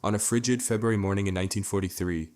On a frigid February morning in 1943,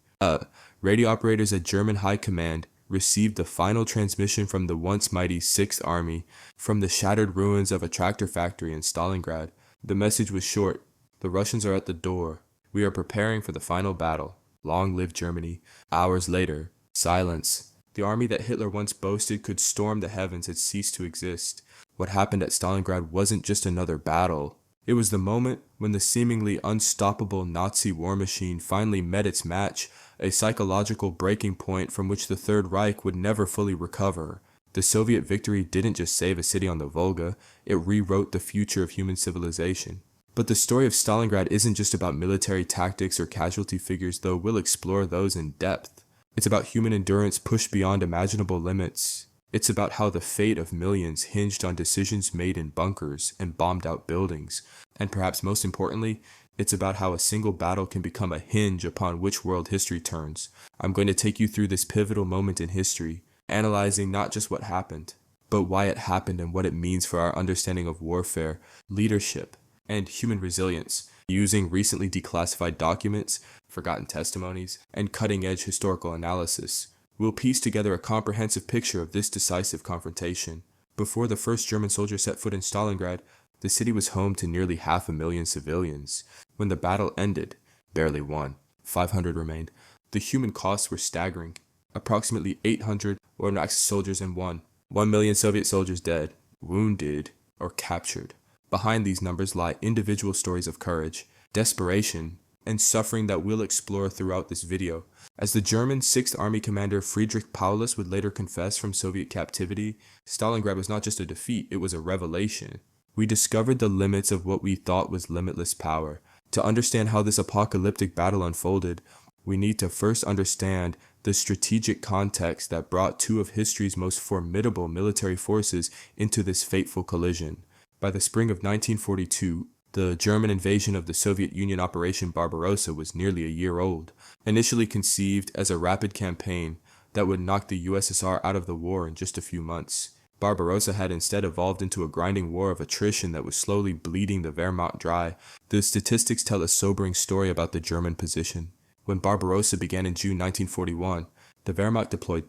radio operators at German High Command received the final transmission from the once mighty 6th Army from the shattered ruins of a tractor factory in Stalingrad. The message was short. The Russians are at the door. We are preparing for the final battle. Long live Germany. Hours later, silence. The army that Hitler once boasted could storm the heavens had ceased to exist. What happened at Stalingrad wasn't just another battle. It was the moment when the seemingly unstoppable Nazi war machine finally met its match, a psychological breaking point from which the Third Reich would never fully recover. The Soviet victory didn't just save a city on the Volga, it rewrote the future of human civilization. But the story of Stalingrad isn't just about military tactics or casualty figures, though we'll explore those in depth. It's about human endurance pushed beyond imaginable limits. It's about how the fate of millions hinged on decisions made in bunkers and bombed out buildings. And perhaps most importantly, it's about how a single battle can become a hinge upon which world history turns. I'm going to take you through this pivotal moment in history, analyzing not just what happened, but why it happened and what it means for our understanding of warfare, leadership, and human resilience, using recently declassified documents, forgotten testimonies, and cutting-edge historical analysis. We'll piece together a comprehensive picture of this decisive confrontation. Before the first German soldier set foot in Stalingrad, the city was home to nearly 500,000 civilians. When the battle ended, barely won, 500 remained. The human costs were staggering. Approximately 800 were Axis soldiers and 1 million Soviet soldiers dead, wounded, or captured. Behind these numbers lie individual stories of courage, desperation, and suffering that we'll explore throughout this video. As the German 6th Army commander Friedrich Paulus would later confess from Soviet captivity, Stalingrad was not just a defeat, it was a revelation. We discovered the limits of what we thought was limitless power. To understand how this apocalyptic battle unfolded, we need to first understand the strategic context that brought two of history's most formidable military forces into this fateful collision. By the spring of 1942, the German invasion of the Soviet Union Operation Barbarossa was nearly a year old. Initially conceived as a rapid campaign that would knock the USSR out of the war in just a few months, Barbarossa had instead evolved into a grinding war of attrition that was slowly bleeding the Wehrmacht dry. The statistics tell a sobering story about the German position. When Barbarossa began in June 1941, the Wehrmacht deployed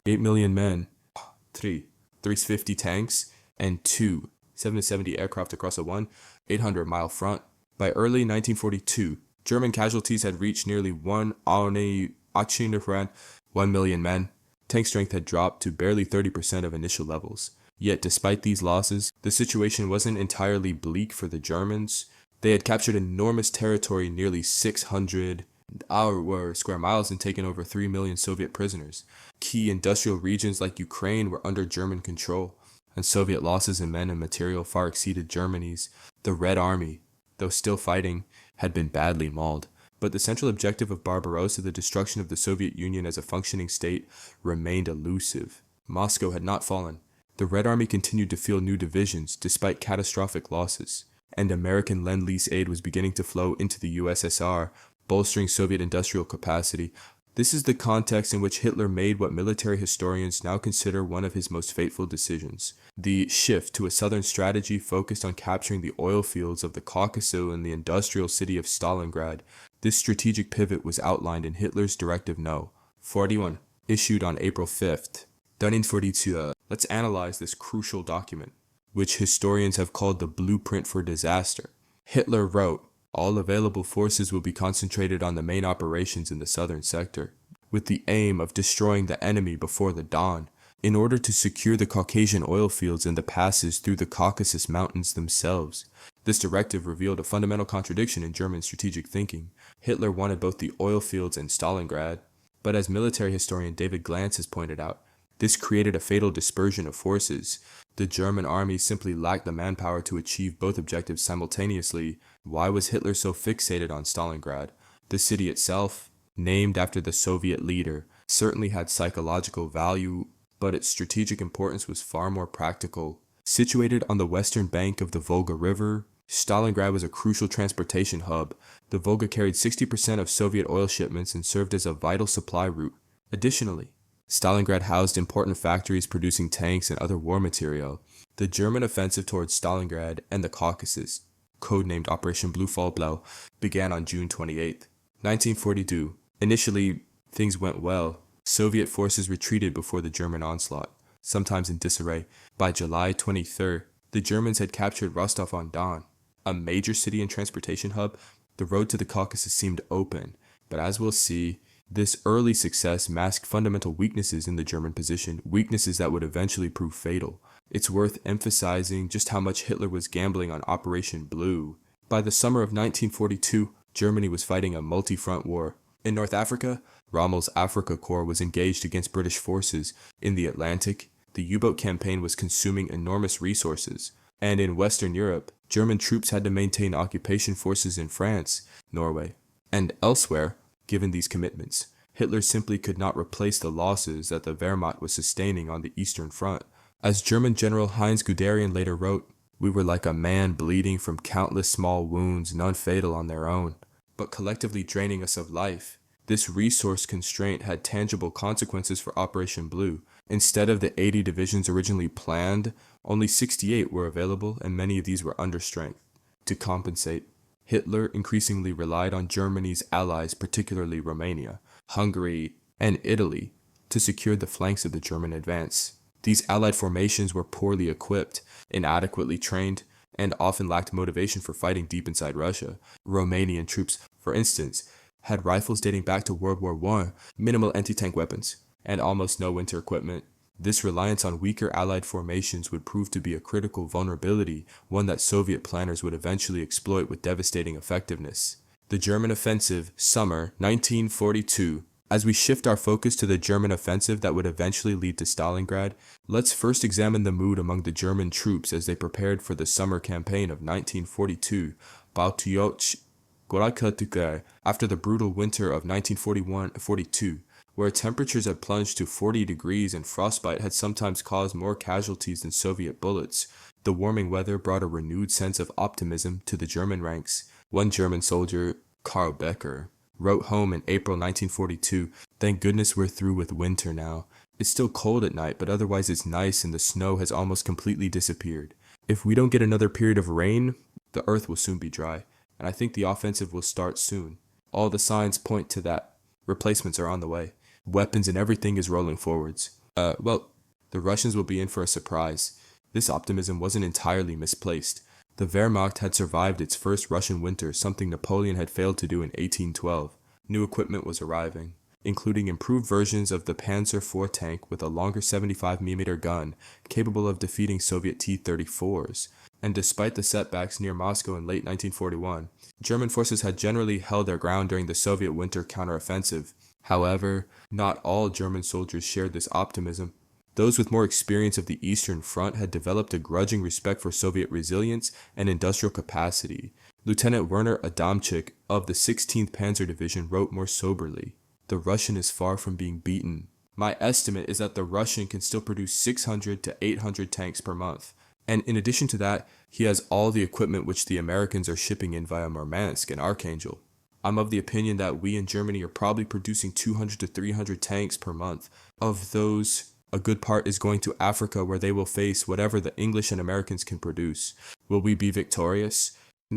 8 million men, 350 tanks, and 770 aircraft across a 800-mile front. By early 1942, German casualties had reached nearly 1 million men. Tank strength had dropped to barely 30% of initial levels. Yet despite these losses, the situation wasn't entirely bleak for the Germans. They had captured enormous territory, nearly 600 square miles, and taken over 3 million Soviet prisoners. Key industrial regions like Ukraine were under German control, and Soviet losses in men and material far exceeded Germany's. The Red Army, though still fighting, had been badly mauled. But the central objective of Barbarossa, the destruction of the Soviet Union as a functioning state, remained elusive. Moscow had not fallen. The Red Army continued to field new divisions despite catastrophic losses, and American Lend-Lease aid was beginning to flow into the USSR, bolstering Soviet industrial capacity. This is the context in which Hitler made what military historians now consider one of his most fateful decisions: the shift to a southern strategy focused on capturing the oil fields of the Caucasus and the industrial city of Stalingrad. This strategic pivot was outlined in Hitler's Directive No. 41, issued on April 5th. Done in 42. Let's analyze this crucial document, which historians have called the blueprint for disaster. Hitler wrote, "All available forces will be concentrated on the main operations in the southern sector, with the aim of destroying the enemy before the dawn, in order to secure the Caucasian oil fields and the passes through the Caucasus Mountains themselves." This directive revealed a fundamental contradiction in German strategic thinking. Hitler wanted both the oil fields and Stalingrad, but as military historian David Glantz has pointed out, this created a fatal dispersion of forces. The German army simply lacked the manpower to achieve both objectives simultaneously. Why was Hitler so fixated on Stalingrad? The city itself, named after the Soviet leader, certainly had psychological value, but its strategic importance was far more practical. Situated on the western bank of the Volga River, Stalingrad was a crucial transportation hub. The Volga carried 60% of Soviet oil shipments and served as a vital supply route. Additionally, Stalingrad housed important factories producing tanks and other war material. The German offensive towards Stalingrad and the Caucasus codenamed Operation Blue Fall Blau, began on June 28, 1942. Initially, things went well. Soviet forces retreated before the German onslaught, sometimes in disarray. By July 23rd, the Germans had captured Rostov-on-Don, a major city and transportation hub. The road to the Caucasus seemed open, but as we'll see, this early success masked fundamental weaknesses in the German position, weaknesses that would eventually prove fatal. It's worth emphasizing just how much Hitler was gambling on Operation Blue. By the summer of 1942, Germany was fighting a multi-front war. In North Africa, Rommel's Afrika Korps was engaged against British forces. In the Atlantic, the U-boat campaign was consuming enormous resources. And in Western Europe, German troops had to maintain occupation forces in France, Norway, and elsewhere. Given these commitments, Hitler simply could not replace the losses that the Wehrmacht was sustaining on the Eastern Front. As German General Heinz Guderian later wrote, "We were like a man bleeding from countless small wounds, none fatal on their own, but collectively draining us of life." This resource constraint had tangible consequences for Operation Blue. Instead of the 80 divisions originally planned, only 68 were available, and many of these were under strength. To compensate, Hitler increasingly relied on Germany's allies, particularly Romania, Hungary, and Italy, to secure the flanks of the German advance. These allied formations were poorly equipped, inadequately trained, and often lacked motivation for fighting deep inside Russia. Romanian troops, for instance, had rifles dating back to World War I, minimal anti-tank weapons, and almost no winter equipment. This reliance on weaker Allied formations would prove to be a critical vulnerability, one that Soviet planners would eventually exploit with devastating effectiveness. The German offensive, summer 1942. As we shift our focus to the German offensive that would eventually lead to Stalingrad, let's first examine the mood among the German troops as they prepared for the summer campaign of 1942. After the brutal winter of 1941-42, where temperatures had plunged to 40 degrees and frostbite had sometimes caused more casualties than Soviet bullets, the warming weather brought a renewed sense of optimism to the German ranks. One German soldier, Karl Becker, wrote home in April 1942, "Thank goodness we're through with winter now. It's still cold at night, but otherwise it's nice and the snow has almost completely disappeared. If we don't get another period of rain, the earth will soon be dry, and I think the offensive will start soon. All the signs point to that. Replacements are on the way. Weapons and everything is rolling forwards. The Russians will be in for a surprise." This optimism wasn't entirely misplaced. The Wehrmacht had survived its first Russian winter, something Napoleon had failed to do in 1812. New equipment was arriving, including improved versions of the Panzer IV tank with a longer 75mm gun, capable of defeating Soviet T-34s. And despite the setbacks near Moscow in late 1941, German forces had generally held their ground during the Soviet winter counteroffensive. However, not all German soldiers shared this optimism. Those with more experience of the Eastern Front had developed a grudging respect for Soviet resilience and industrial capacity. Lieutenant Werner Adamczyk of the 16th Panzer Division wrote more soberly, "The Russian is far from being beaten. My estimate is that the Russian can still produce 600 to 800 tanks per month. And in addition to that, he has all the equipment which the Americans are shipping in via Murmansk and Archangel. I'm of the opinion that we in Germany are probably producing 200 to 300 tanks per month. Of those, a good part is going to Africa where they will face whatever the English and Americans can produce. Will we be victorious?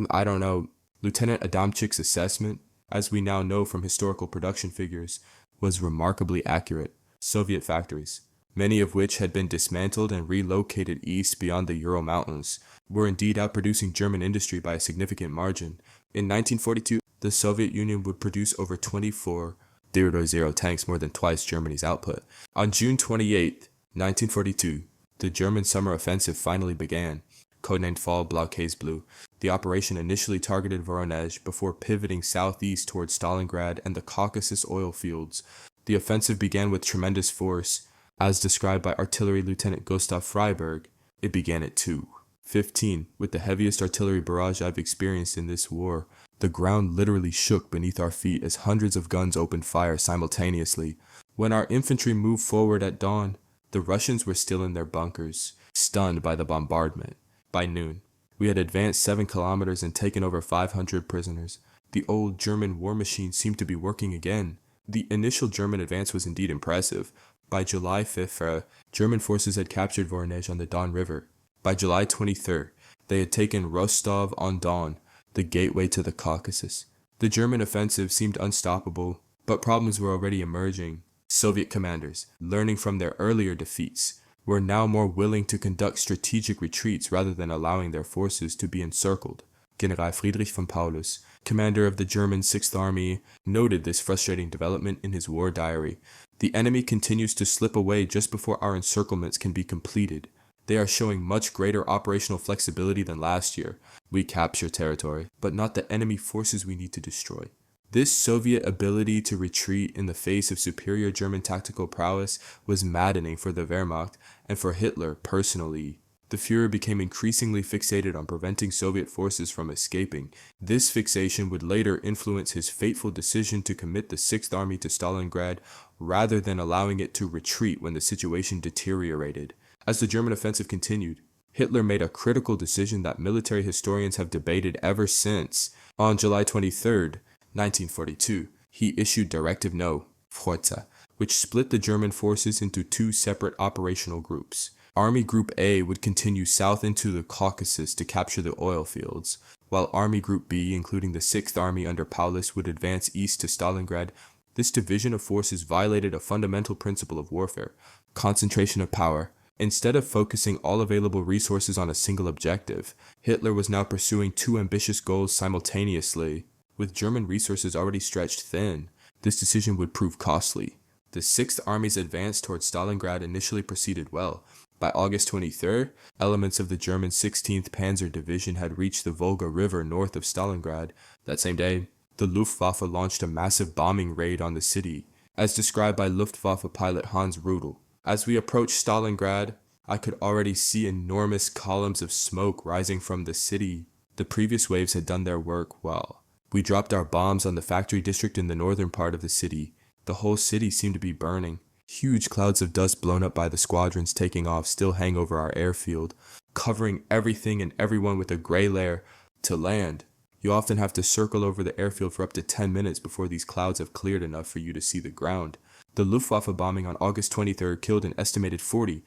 I don't know." Lieutenant Adamczyk's assessment, as we now know from historical production figures, was remarkably accurate. Soviet factories, many of which had been dismantled and relocated east beyond the Ural Mountains, were indeed outproducing German industry by a significant margin. In 1942, the Soviet Union would produce over 24 0.0 tanks, more than twice Germany's output. On June 28, 1942, the German summer offensive finally began, codenamed Fall Blau Blue. The operation initially targeted Voronezh before pivoting southeast towards Stalingrad and the Caucasus oil fields. The offensive began with tremendous force. As described by Artillery Lieutenant Gustav Freiberg, it began at 2:15 with the heaviest artillery barrage I've experienced in this war. The ground literally shook beneath our feet as hundreds of guns opened fire simultaneously. When our infantry moved forward at dawn, the Russians were still in their bunkers, stunned by the bombardment. By noon, we had advanced 7 kilometers and taken over 500 prisoners. The old German war machine seemed to be working again. The initial German advance was indeed impressive. By July 5th, German forces had captured Voronezh on the Don River. By July 23rd, They had taken Rostov-on-Don, the gateway to the Caucasus. The German offensive seemed unstoppable, but problems were already emerging. Soviet commanders, learning from their earlier defeats, were now more willing to conduct strategic retreats rather than allowing their forces to be encircled. General Friedrich von Paulus, commander of the German Sixth Army, noted this frustrating development in his war diary. The enemy continues to slip away just before our encirclements can be completed. They are showing much greater operational flexibility than last year. We capture territory, but not the enemy forces we need to destroy. This Soviet ability to retreat in the face of superior German tactical prowess was maddening for the Wehrmacht and for Hitler personally. The Führer became increasingly fixated on preventing Soviet forces from escaping. This fixation would later influence his fateful decision to commit the Sixth Army to Stalingrad rather than allowing it to retreat when the situation deteriorated. As the German offensive continued, Hitler made a critical decision that military historians have debated ever since. On July 23, 1942, he issued Directive No, Forza, which split the German forces into two separate operational groups. Army Group A would continue south into the Caucasus to capture the oil fields, while Army Group B, including the Sixth Army under Paulus, would advance east to Stalingrad. This division of forces violated a fundamental principle of warfare: concentration of power. Instead of focusing all available resources on a single objective, Hitler was now pursuing two ambitious goals simultaneously. With German resources already stretched thin, this decision would prove costly. The Sixth Army's advance towards Stalingrad initially proceeded well. By August 23rd, elements of the German 16th Panzer Division had reached the Volga River north of Stalingrad. That same day, the Luftwaffe launched a massive bombing raid on the city, as described by Luftwaffe pilot Hans Rudel. As we approached Stalingrad, I could already see enormous columns of smoke rising from the city. The previous waves had done their work well. We dropped our bombs on the factory district in the northern part of the city. The whole city seemed to be burning. Huge clouds of dust blown up by the squadrons taking off still hang over our airfield, covering everything and everyone with a gray layer. To land, you often have to circle over the airfield for up to 10 minutes before these clouds have cleared enough for you to see the ground. The Luftwaffe bombing on August 23rd killed an estimated 40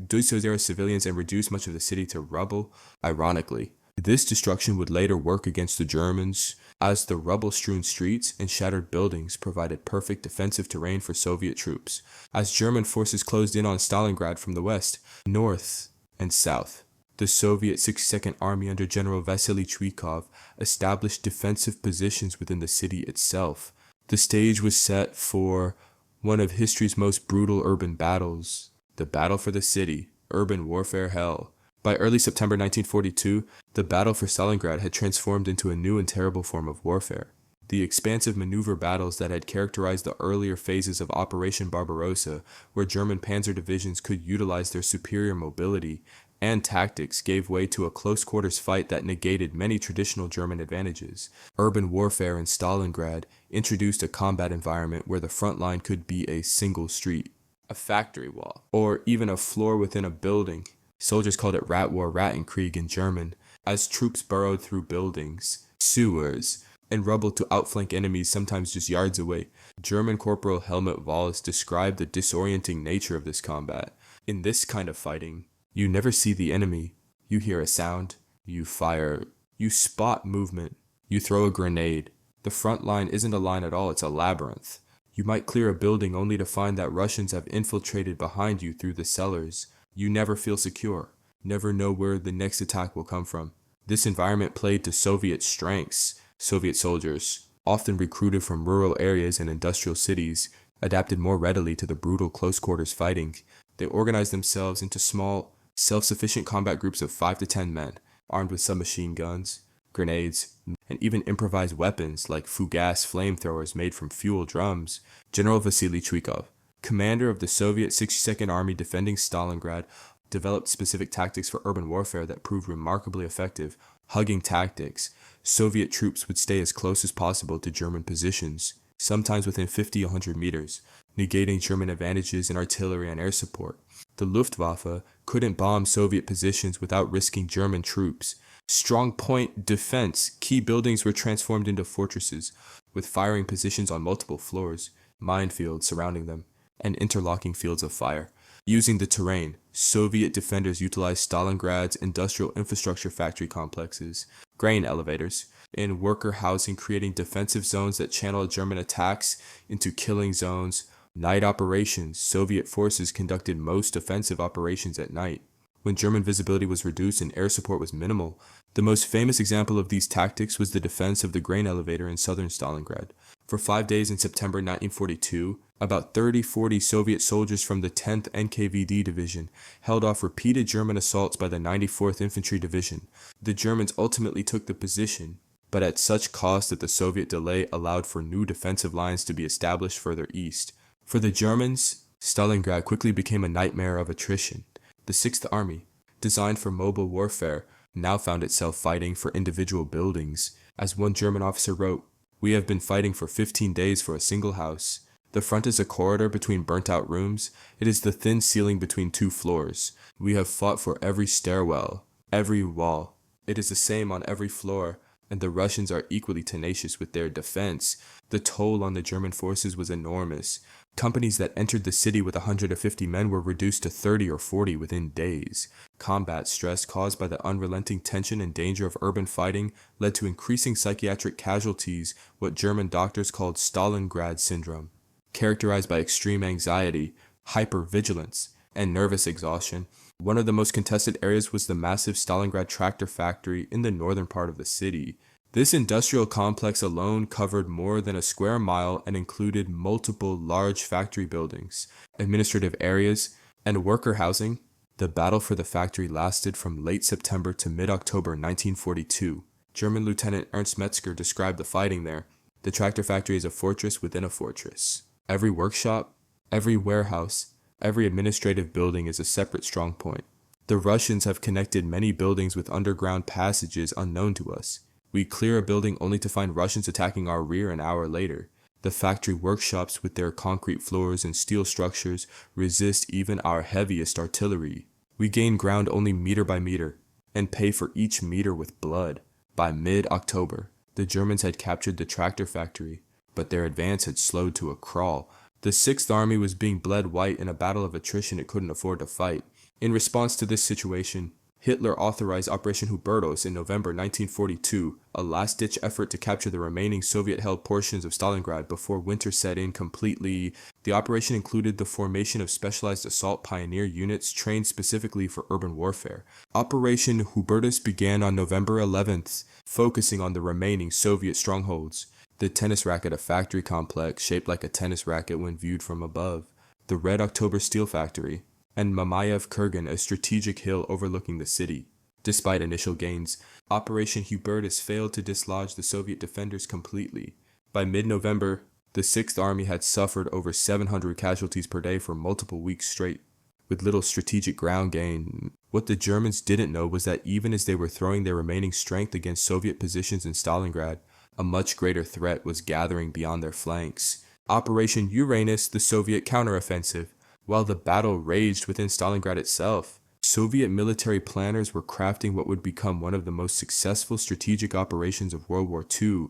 200 civilians and reduced much of the city to rubble. Ironically, this destruction would later work against the Germans, as the rubble-strewn streets and shattered buildings provided perfect defensive terrain for Soviet troops. As German forces closed in on Stalingrad from the west, north, and south, the Soviet 62nd Army under General Vasily Chuikov established defensive positions within the city itself. The stage was set for one of history's most brutal urban battles, the Battle for the City, urban warfare hell. By early September 1942, the battle for Stalingrad had transformed into a new and terrible form of warfare. The expansive maneuver battles that had characterized the earlier phases of Operation Barbarossa, where German panzer divisions could utilize their superior mobility and tactics, gave way to a close-quarters fight that negated many traditional German advantages. Urban warfare in Stalingrad introduced a combat environment where the front line could be a single street, a factory wall, or even a floor within a building. Soldiers called it Rat War, Rattenkrieg in German, as troops burrowed through buildings, sewers, and rubble to outflank enemies sometimes just yards away. German Corporal Helmut Wallace described the disorienting nature of this combat. In this kind of fighting, you never see the enemy. You hear a sound, you fire, you spot movement, you throw a grenade. The front line isn't a line at all, it's a labyrinth. You might clear a building only to find that Russians have infiltrated behind you through the cellars. You never feel secure, never know where the next attack will come from. This environment played to Soviet strengths. Soviet soldiers, often recruited from rural areas and industrial cities, adapted more readily to the brutal close-quarters fighting. They organized themselves into small, self-sufficient combat groups of 5 to 10 men, armed with submachine guns, grenades, and even improvised weapons like Fugas flamethrowers made from fuel drums. General Vasily Chuikov, commander of the Soviet 62nd Army defending Stalingrad, developed specific tactics for urban warfare that proved remarkably effective. Hugging tactics. Soviet troops would stay as close as possible to German positions, sometimes within 50-100 meters, negating German advantages in artillery and air support. The Luftwaffe couldn't bomb Soviet positions without risking German troops. Strong point defense. Key buildings were transformed into fortresses, with firing positions on multiple floors, minefields surrounding them, and interlocking fields of fire. Using the terrain, Soviet defenders utilized Stalingrad's industrial infrastructure factory complexes, grain elevators, and worker housing, creating defensive zones that channeled German attacks into killing zones. Night operations. Soviet forces conducted most offensive operations at night, when German visibility was reduced and air support was minimal. The most famous example of these tactics was the defense of the grain elevator in southern Stalingrad. For 5 days in September 1942, about 30-40 Soviet soldiers from the 10th NKVD Division held off repeated German assaults by the 94th Infantry Division. The Germans ultimately took the position, but at such cost that the Soviet delay allowed for new defensive lines to be established further east. For the Germans, Stalingrad quickly became a nightmare of attrition. The Sixth Army, designed for mobile warfare, now found itself fighting for individual buildings. As one German officer wrote, "We have been fighting for 15 days for a single house. The front is a corridor between burnt-out rooms. It is the thin ceiling between two floors. We have fought for every stairwell, every wall. It is the same on every floor, and the Russians are equally tenacious with their defense." The toll on the German forces was enormous. Companies that entered the city with 150 men were reduced to 30 or 40 within days. Combat stress caused by the unrelenting tension and danger of urban fighting led to increasing psychiatric casualties, what German doctors called Stalingrad syndrome, characterized by extreme anxiety, hypervigilance, and nervous exhaustion. One of the most contested areas was the massive Stalingrad tractor factory in the northern part of the city. This industrial complex alone covered more than a square mile and included multiple large factory buildings, administrative areas, and worker housing. The battle for the factory lasted from late September to mid-October 1942. German Lieutenant Ernst Metzger described the fighting there. The tractor factory is a fortress within a fortress. Every workshop, every warehouse, every administrative building is a separate strong point. The Russians have connected many buildings with underground passages unknown to us. We clear a building only to find Russians attacking our rear an hour later. The factory workshops with their concrete floors and steel structures resist even our heaviest artillery. We gain ground only meter by meter, and pay for each meter with blood. By mid-October, the Germans had captured the tractor factory, but their advance had slowed to a crawl. The Sixth Army was being bled white in a battle of attrition it couldn't afford to fight. In response to this situation, Hitler authorized Operation Hubertus in November 1942, a last-ditch effort to capture the remaining Soviet-held portions of Stalingrad before winter set in completely. The operation included the formation of specialized assault pioneer units trained specifically for urban warfare. Operation Hubertus began on November 11th, focusing on the remaining Soviet strongholds. The tennis racket, a factory complex shaped like a tennis racket when viewed from above, the Red October Steel Factory, and Mamayev Kurgan, a strategic hill overlooking the city. Despite initial gains, Operation Hubertus failed to dislodge the Soviet defenders completely. By mid-November, the Sixth Army had suffered over 700 casualties per day for multiple weeks straight, with little strategic ground gain. What the Germans didn't know was that even as they were throwing their remaining strength against Soviet positions in Stalingrad, a much greater threat was gathering beyond their flanks. Operation Uranus, the Soviet counteroffensive. While the battle raged within Stalingrad itself, Soviet military planners were crafting what would become one of the most successful strategic operations of World War II,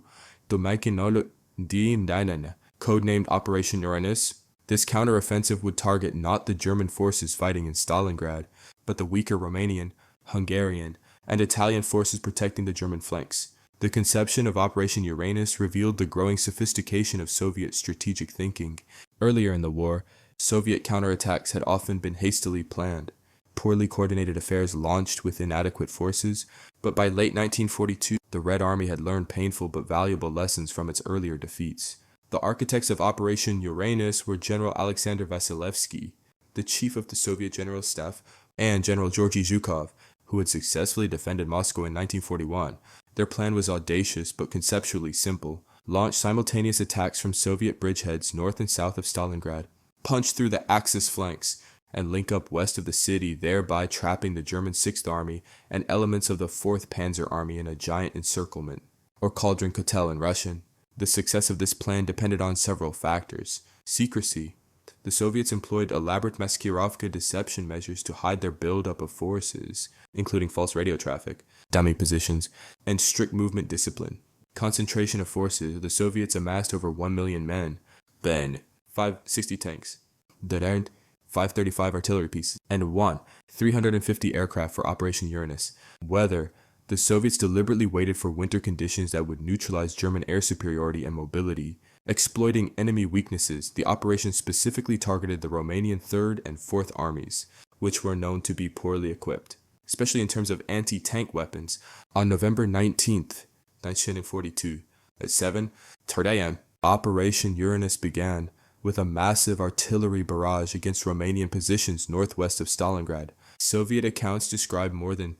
codenamed Operation Uranus. This counteroffensive would target not the German forces fighting in Stalingrad, but the weaker Romanian, Hungarian, and Italian forces protecting the German flanks. The conception of Operation Uranus revealed the growing sophistication of Soviet strategic thinking. Earlier in the war, Soviet counterattacks had often been hastily planned, poorly coordinated affairs launched with inadequate forces, but by late 1942, the Red Army had learned painful but valuable lessons from its earlier defeats. The architects of Operation Uranus were General Alexander Vasilevsky, the chief of the Soviet General Staff, and General Georgy Zhukov, who had successfully defended Moscow in 1941. Their plan was audacious but conceptually simple: launch simultaneous attacks from Soviet bridgeheads north and south of Stalingrad, punch through the Axis flanks, and link up west of the city, thereby trapping the German Sixth Army and elements of the 4th Panzer Army in a giant encirclement, or Cauldron Kotel in Russian. The success of this plan depended on several factors. Secrecy. The Soviets employed elaborate maskirovka deception measures to hide their buildup of forces, including false radio traffic, dummy positions, and strict movement discipline. Concentration of forces. The Soviets amassed over 1 million men. 560 tanks. 535 artillery pieces, and 350 aircraft for Operation Uranus. Whether the Soviets deliberately waited for winter conditions that would neutralize German air superiority and mobility. Exploiting enemy weaknesses, the operation specifically targeted the Romanian 3rd and 4th Armies, which were known to be poorly equipped, especially in terms of anti-tank weapons. On November 19th, 1942, at 7:30 a.m., Operation Uranus began with a massive artillery barrage against Romanian positions northwest of Stalingrad. Soviet accounts describe more than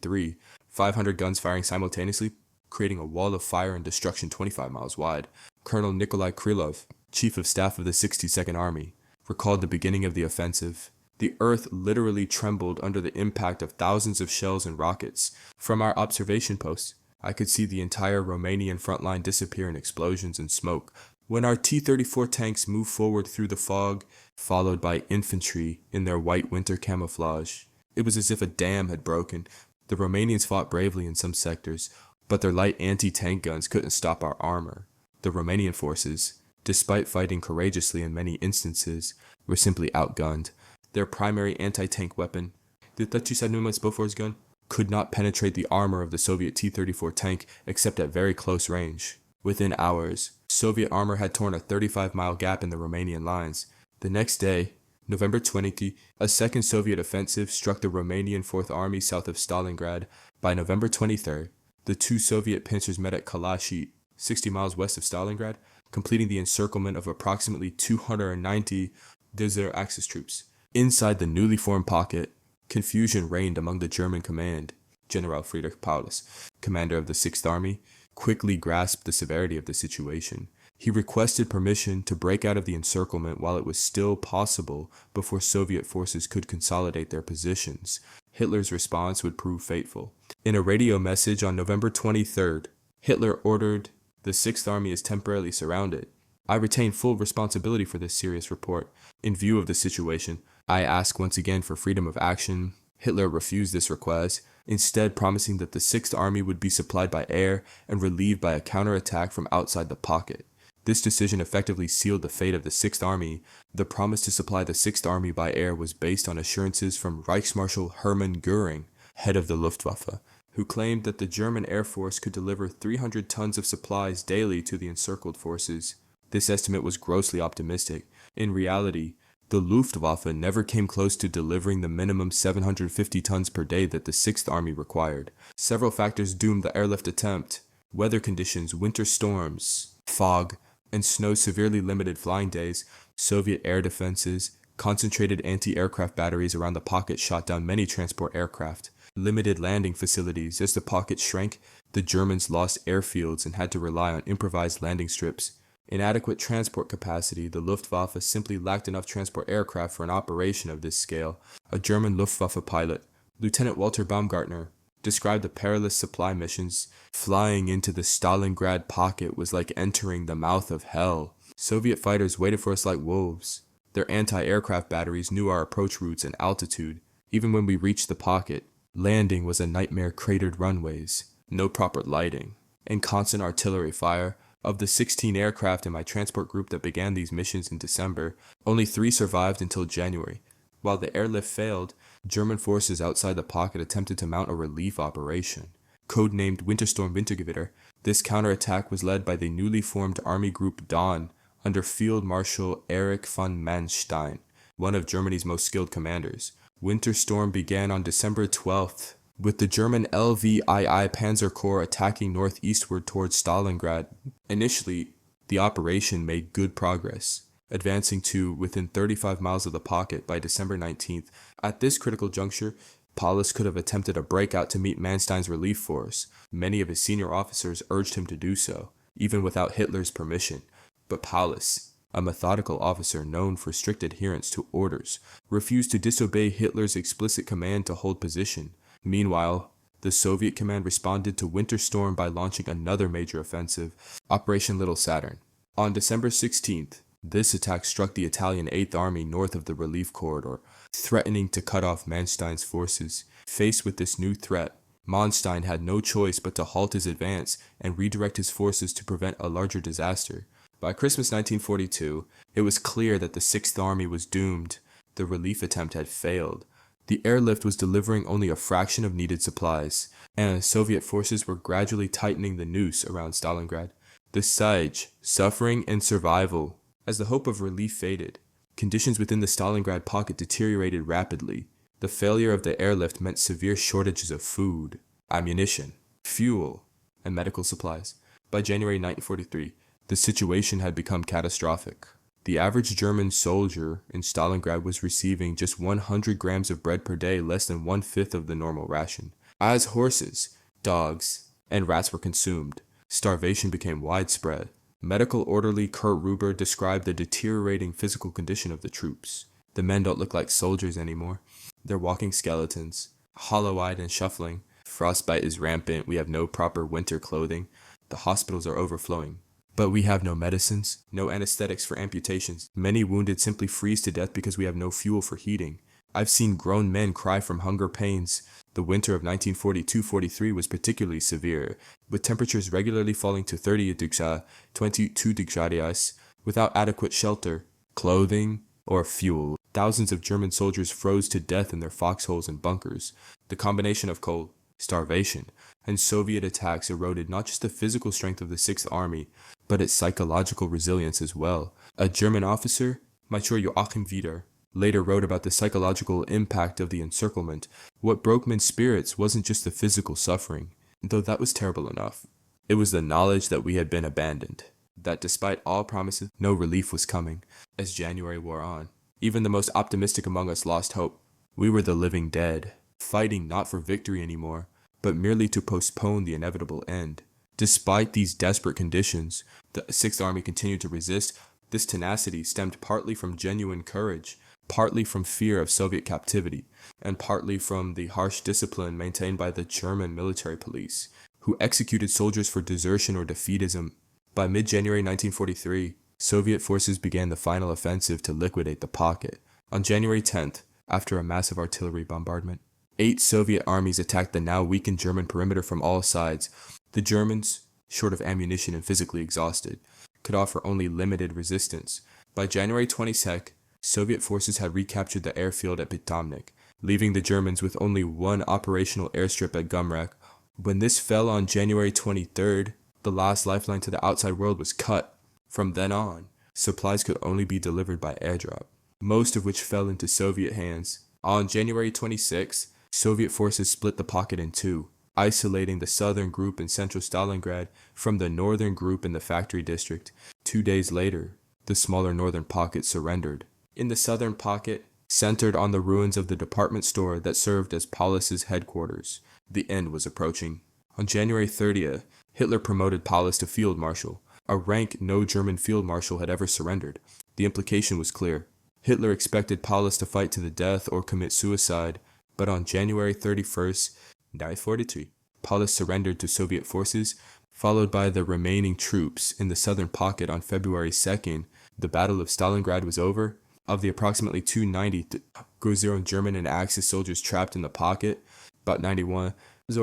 500 guns firing simultaneously, creating a wall of fire and destruction 25 miles wide. Colonel Nikolai Krylov, chief of staff of the 62nd Army, recalled the beginning of the offensive. The earth literally trembled under the impact of thousands of shells and rockets. From our observation post, I could see the entire Romanian front line disappear in explosions and smoke. When our T-34 tanks moved forward through the fog, followed by infantry in their white winter camouflage, it was as if a dam had broken. The Romanians fought bravely in some sectors, but their light anti-tank guns couldn't stop our armor. The Romanian forces, despite fighting courageously in many instances, were simply outgunned. Their primary anti-tank weapon, the T-36 Bofors gun, could not penetrate the armor of the Soviet T-34 tank except at very close range. Within hours, Soviet armor had torn a 35-mile gap in the Romanian lines. The next day, November 20, a second Soviet offensive struck the Romanian 4th Army south of Stalingrad. By November 23, the two Soviet pincers met at Kalashi, 60 miles west of Stalingrad, completing the encirclement of approximately 290 Desert Axis troops. Inside the newly formed pocket, confusion reigned among the German command. General Friedrich Paulus, commander of the 6th Army, quickly grasped the severity of the situation. He requested permission to break out of the encirclement while it was still possible before Soviet forces could consolidate their positions. Hitler's response would prove fateful. In a radio message on November 23rd, Hitler ordered, "The 6th Army is temporarily surrounded. I retain full responsibility for this serious report. In view of the situation, I ask once again for freedom of action." Hitler refused this request, instead promising that the 6th Army would be supplied by air and relieved by a counterattack from outside the pocket. This decision effectively sealed the fate of the 6th Army. The promise to supply the 6th Army by air was based on assurances from Reichsmarshal Hermann Göring, head of the Luftwaffe, who claimed that the German Air Force could deliver 300 tons of supplies daily to the encircled forces. This estimate was grossly optimistic. In reality, the Luftwaffe never came close to delivering the minimum 750 tons per day that the 6th Army required. Several factors doomed the airlift attempt. Weather conditions, winter storms, fog, and snow severely limited flying days. Soviet air defenses, concentrated anti-aircraft batteries around the pocket shot down many transport aircraft. Limited landing facilities. As the pocket shrank, the Germans lost airfields and had to rely on improvised landing strips. Inadequate transport capacity. The Luftwaffe simply lacked enough transport aircraft for an operation of this scale. A German Luftwaffe pilot, Lieutenant Walter Baumgartner, described the perilous supply missions. Flying into the Stalingrad pocket was like entering the mouth of hell. Soviet fighters waited for us like wolves. Their anti-aircraft batteries knew our approach routes and altitude. Even when we reached the pocket, landing was a nightmare. Cratered runways, no proper lighting, and constant artillery fire. Of the 16 aircraft in my transport group that began these missions in December, only 3 survived until January. While the airlift failed, German forces outside the pocket attempted to mount a relief operation. Codenamed Winterstorm Wintergewitter, this counterattack was led by the newly formed Army Group Dawn under Field Marshal Erich von Manstein, one of Germany's most skilled commanders. Winterstorm began on December 12th, with the German LWII Panzer Corps attacking northeastward towards Stalingrad. Initially, the operation made good progress, advancing to within 35 miles of the pocket by December 19th. At this critical juncture, Paulus could have attempted a breakout to meet Manstein's relief force. Many of his senior officers urged him to do so, even without Hitler's permission. But Paulus, a methodical officer known for strict adherence to orders, refused to disobey Hitler's explicit command to hold position. Meanwhile, the Soviet command responded to Winterstorm by launching another major offensive, Operation Little Saturn. On December 16th, this attack struck the Italian 8th Army north of the relief corridor, threatening to cut off Manstein's forces. Faced with this new threat, Manstein had no choice but to halt his advance and redirect his forces to prevent a larger disaster. By Christmas 1942, it was clear that the 6th Army was doomed. The relief attempt had failed. The airlift was delivering only a fraction of needed supplies, and Soviet forces were gradually tightening the noose around Stalingrad. The siege, suffering, and survival. As the hope of relief faded, conditions within the Stalingrad pocket deteriorated rapidly. The failure of the airlift meant severe shortages of food, ammunition, fuel, and medical supplies. By January 1943, the situation had become catastrophic. The average German soldier in Stalingrad was receiving just 100 grams of bread per day, less than one-fifth of the normal ration. As horses, dogs, and rats were consumed, starvation became widespread. Medical orderly Kurt Ruber described the deteriorating physical condition of the troops. The men don't look like soldiers anymore. They're walking skeletons, hollow-eyed and shuffling. Frostbite is rampant. We have no proper winter clothing. The hospitals are overflowing. But we have no medicines, no anesthetics for amputations. Many wounded simply freeze to death because we have no fuel for heating. I've seen grown men cry from hunger pains. The winter of 1942-43 was particularly severe, with temperatures regularly falling to 30 degrees, 22 degrees, without adequate shelter, clothing, or fuel. Thousands of German soldiers froze to death in their foxholes and bunkers. The combination of cold, starvation, and Soviet attacks eroded not just the physical strength of the Sixth Army, but its psychological resilience as well. A German officer, Major Joachim Wieder, later wrote about the psychological impact of the encirclement. What broke men's spirits wasn't just the physical suffering, though that was terrible enough. It was the knowledge that we had been abandoned, that despite all promises, no relief was coming. As January wore on, even the most optimistic among us lost hope. We were the living dead, fighting not for victory anymore, but merely to postpone the inevitable end. Despite these desperate conditions, the Sixth Army continued to resist. This tenacity stemmed partly from genuine courage, partly from fear of Soviet captivity, and partly from the harsh discipline maintained by the German military police, who executed soldiers for desertion or defeatism. By mid-January 1943, Soviet forces began the final offensive to liquidate the pocket. On January 10th, after a massive artillery bombardment, 8 Soviet armies attacked the now weakened German perimeter from all sides. The Germans, short of ammunition and physically exhausted, could offer only limited resistance. By January 22nd, Soviet forces had recaptured the airfield at Pitomnik, leaving the Germans with only one operational airstrip at Gumrak. When this fell on January 23rd, the last lifeline to the outside world was cut. From then on, supplies could only be delivered by airdrop, most of which fell into Soviet hands. On January 26th, Soviet forces split the pocket in two, isolating the southern group in central Stalingrad from the northern group in the factory district. 2 days later, the smaller northern pocket surrendered. In the southern pocket, centered on the ruins of the department store that served as Paulus's headquarters, the end was approaching. On January 30th, Hitler promoted Paulus to field marshal, a rank no German field marshal had ever surrendered. The implication was clear. Hitler expected Paulus to fight to the death or commit suicide, but on January 31st, 1943, Paulus surrendered to Soviet forces, followed by the remaining troops in the southern pocket on February 2nd. The Battle of Stalingrad was over. Of the approximately 290 Großzero German and Axis soldiers trapped in the pocket, about 91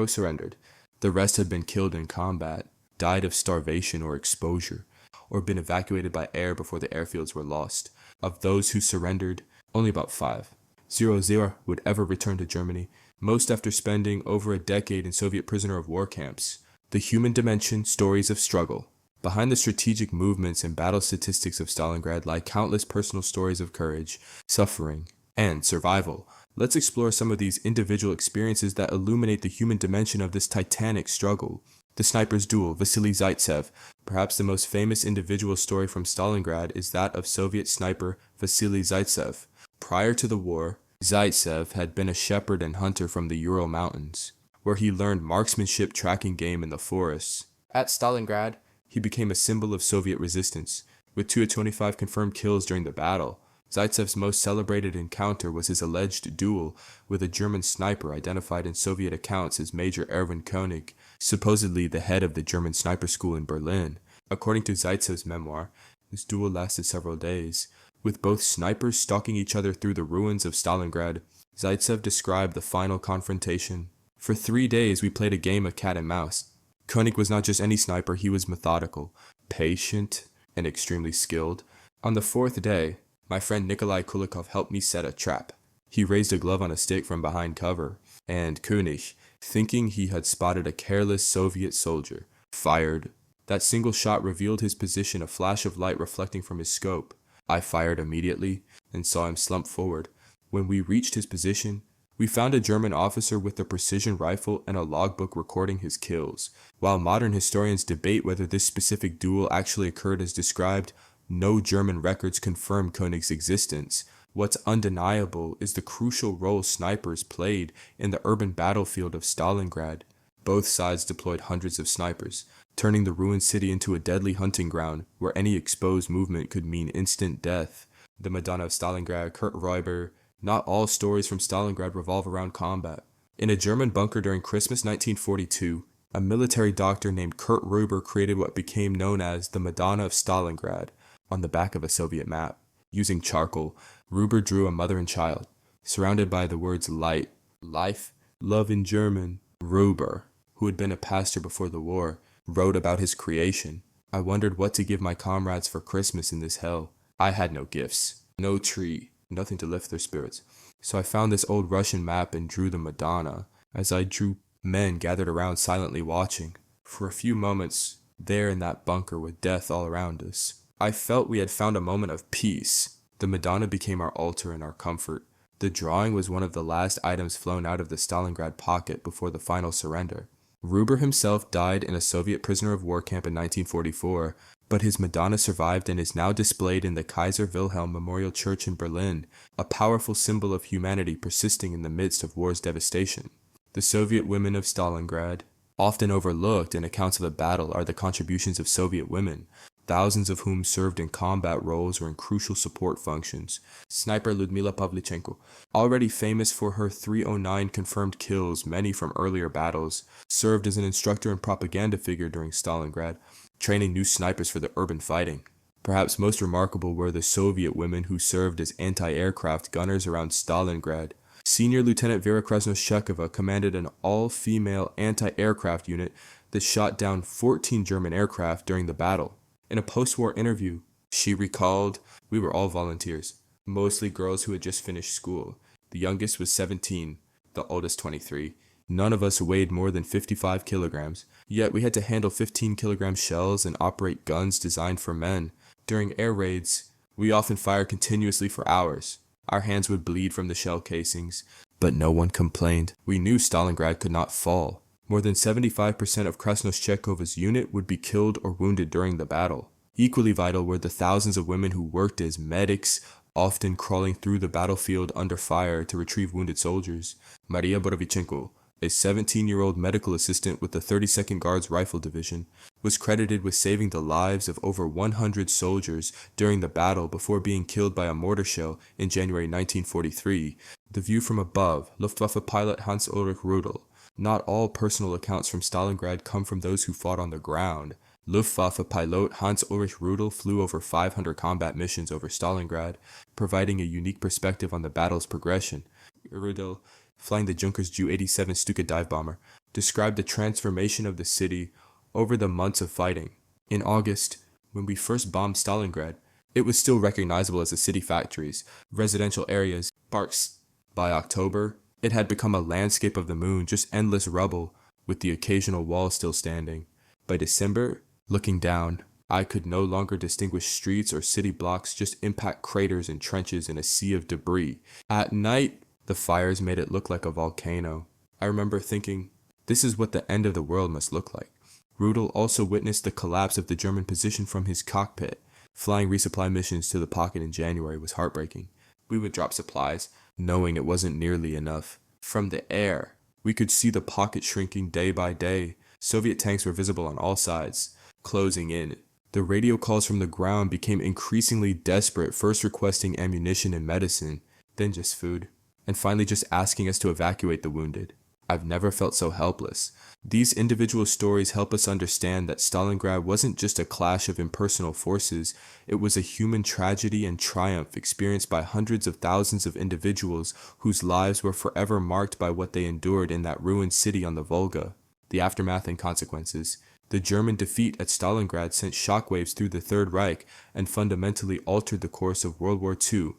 surrendered. The rest had been killed in combat, died of starvation or exposure, or been evacuated by air before the airfields were lost. Of those who surrendered, only about 500 would ever return to Germany, most after spending over a decade in Soviet prisoner of war camps. The human dimension, stories of struggle. Behind the strategic movements and battle statistics of Stalingrad lie countless personal stories of courage, suffering, and survival. Let's explore some of these individual experiences that illuminate the human dimension of this titanic struggle. The sniper's duel, Vasily Zaitsev. Perhaps the most famous individual story from Stalingrad is that of Soviet sniper Vasily Zaitsev. Prior to the war, Zaitsev had been a shepherd and hunter from the Ural Mountains, where he learned marksmanship tracking game in the forests. At Stalingrad, he became a symbol of Soviet resistance, with 2 of 25 confirmed kills during the battle. Zaitsev's most celebrated encounter was his alleged duel with a German sniper identified in Soviet accounts as Major Erwin Koenig, supposedly the head of the German sniper school in Berlin. According to Zaitsev's memoir, this duel lasted several days, with both snipers stalking each other through the ruins of Stalingrad. Zaitsev described the final confrontation. For 3 days we played a game of cat and mouse. Koenig was not just any sniper, he was methodical, patient, and extremely skilled. On the 4th day, My friend Nikolai Kulikov helped me set a trap. He raised a glove on a stick from behind cover, and König, thinking he had spotted a careless Soviet soldier, fired. That single shot revealed his position, a flash of light reflecting from his scope. I fired immediately and saw him slump forward. When we reached his position, we found a German officer with a precision rifle and a logbook recording his kills. While modern historians debate whether this specific duel actually occurred as described, no German records confirm Koenig's existence. What's undeniable is the crucial role snipers played in the urban battlefield of Stalingrad. Both sides deployed hundreds of snipers, turning the ruined city into a deadly hunting ground where any exposed movement could mean instant death. The Madonna of Stalingrad, Kurt Reuber. Not all stories from Stalingrad revolve around combat. In a German bunker during Christmas 1942, a military doctor named Kurt Reuber created what became known as the Madonna of Stalingrad on the back of a Soviet map. Using charcoal, Reuber drew a mother and child, surrounded by the words light, life, love in German. Reuber, who had been a pastor before the war, wrote about his creation. I wondered what to give my comrades for Christmas in this hell. I had no gifts, no tree, nothing to lift their spirits. So I found this old Russian map and drew the Madonna. As I drew, men gathered around silently watching. For a few moments, there in that bunker with death all around us, I felt we had found a moment of peace. The Madonna became our altar and our comfort. The drawing was one of the last items flown out of the Stalingrad pocket before the final surrender. Reuber himself died in a Soviet prisoner of war camp in 1944, but his Madonna survived and is now displayed in the Kaiser Wilhelm Memorial Church in Berlin, a powerful symbol of humanity persisting in the midst of war's devastation. The Soviet women of Stalingrad, often overlooked in accounts of the battle, are the contributions of Soviet women, thousands of whom served in combat roles or in crucial support functions. Sniper Ludmila Pavlichenko, already famous for her 309 confirmed kills, many from earlier battles, served as an instructor and propaganda figure during Stalingrad, training new snipers for the urban fighting. Perhaps most remarkable were the Soviet women who served as anti-aircraft gunners around Stalingrad. Senior Lieutenant Vera Krasnoshchekova commanded an all-female anti-aircraft unit that shot down 14 German aircraft during the battle. In a post-war interview, she recalled, "We were all volunteers, mostly girls who had just finished school. The youngest was 17, the oldest 23. None of us weighed more than 55 kilograms, yet we had to handle 15-kilogram shells and operate guns designed for men. During air raids, we often fired continuously for hours. Our hands would bleed from the shell casings, but no one complained. We knew Stalingrad could not fall. More than 75% of Krasnoshchekova's unit would be killed or wounded during the battle. Equally vital were the thousands of women who worked as medics, often crawling through the battlefield under fire to retrieve wounded soldiers. Maria Borovichenko, a 17-year-old medical assistant with the 32nd Guards Rifle Division, was credited with saving the lives of over 100 soldiers during the battle before being killed by a mortar shell in January 1943. The view from above, Luftwaffe pilot Hans-Ulrich Rudel. Not all personal accounts from Stalingrad come from those who fought on the ground. Luftwaffe pilot Hans-Ulrich Rudel flew over 500 combat missions over Stalingrad, providing a unique perspective on the battle's progression. Rudel, flying the Junkers Ju-87 Stuka dive bomber, described the transformation of the city over the months of fighting. In August, when we first bombed Stalingrad, it was still recognizable as the city factories, residential areas, parks. By October, it had become a landscape of the moon, just endless rubble, with the occasional wall still standing. By December, looking down, I could no longer distinguish streets or city blocks, just impact craters and trenches in a sea of debris. At night, the fires made it look like a volcano. I remember thinking, this is what the end of the world must look like. Rudel also witnessed the collapse of the German position from his cockpit. Flying resupply missions to the pocket in January was heartbreaking. We would drop supplies, knowing it wasn't nearly enough. From the air, we could see the pocket shrinking day by day. Soviet tanks were visible on all sides, closing in. The radio calls from the ground became increasingly desperate, first requesting ammunition and medicine, then just food, and finally just asking us to evacuate the wounded. I've never felt so helpless. These individual stories help us understand that Stalingrad wasn't just a clash of impersonal forces, it was a human tragedy and triumph experienced by hundreds of thousands of individuals whose lives were forever marked by what they endured in that ruined city on the Volga. The aftermath and consequences. The German defeat at Stalingrad sent shockwaves through the Third Reich and fundamentally altered the course of World War II.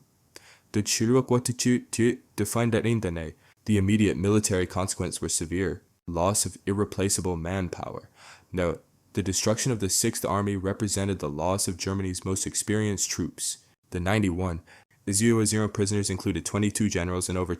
The immediate military consequences were severe: loss of irreplaceable manpower. Note, the destruction of the Sixth Army represented the loss of Germany's most experienced troops. The 91 0 prisoners included 22 generals and over